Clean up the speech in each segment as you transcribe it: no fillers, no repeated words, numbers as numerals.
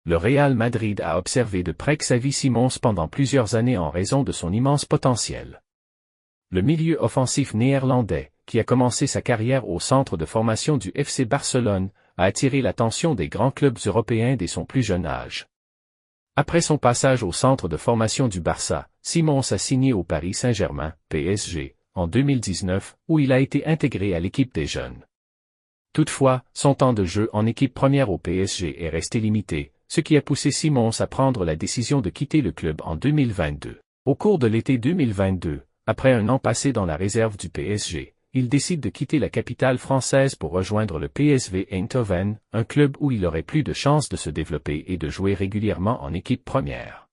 Le Real Madrid a observé de près Xavi Simons pendant plusieurs années en raison de son immense potentiel. Le milieu offensif néerlandais, qui a commencé sa carrière au centre de formation du FC Barcelone, a attiré l'attention des grands clubs européens dès son plus jeune âge. Après son passage au centre de formation du Barça, Simons a signé au Paris Saint-Germain, PSG, en 2019, où il a été intégré à l'équipe des jeunes. Toutefois, son temps de jeu en équipe première au PSG est resté limité, ce qui a poussé Simons à prendre la décision de quitter le club en 2022. Au cours de l'été 2022, après un an passé dans la réserve du PSG, il décide de quitter la capitale française pour rejoindre le PSV Eindhoven, un club où il aurait plus de chances de se développer et de jouer régulièrement en équipe première.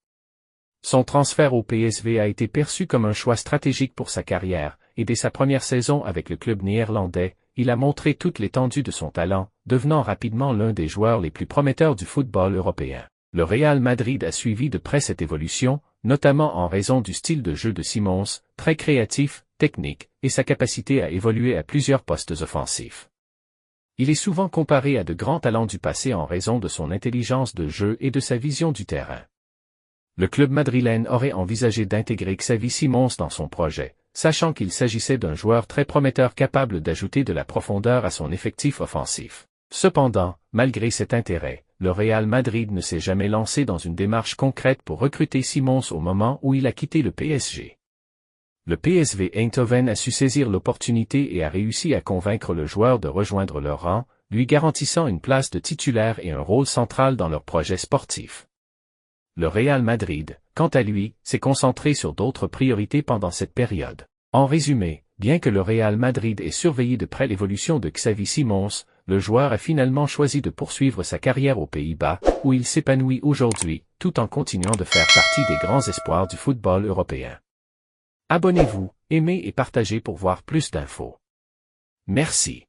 Son transfert au PSV a été perçu comme un choix stratégique pour sa carrière, et dès sa première saison avec le club néerlandais, il a montré toute l'étendue de son talent, devenant rapidement l'un des joueurs les plus prometteurs du football européen. Le Real Madrid a suivi de près cette évolution, notamment en raison du style de jeu de Simons, très créatif, technique, et sa capacité à évoluer à plusieurs postes offensifs. Il est souvent comparé à de grands talents du passé en raison de son intelligence de jeu et de sa vision du terrain. Le club madrilène aurait envisagé d'intégrer Xavi Simons dans son projet, sachant qu'il s'agissait d'un joueur très prometteur capable d'ajouter de la profondeur à son effectif offensif. Cependant, malgré cet intérêt, le Real Madrid ne s'est jamais lancé dans une démarche concrète pour recruter Simons au moment où il a quitté le PSG. Le PSV Eindhoven a su saisir l'opportunité et a réussi à convaincre le joueur de rejoindre leur rang, lui garantissant une place de titulaire et un rôle central dans leur projet sportif. Le Real Madrid, quant à lui, s'est concentré sur d'autres priorités pendant cette période. En résumé, bien que le Real Madrid ait surveillé de près l'évolution de Xavi Simons, le joueur a finalement choisi de poursuivre sa carrière aux Pays-Bas, où il s'épanouit aujourd'hui, tout en continuant de faire partie des grands espoirs du football européen. Abonnez-vous, aimez et partagez pour voir plus d'infos. Merci.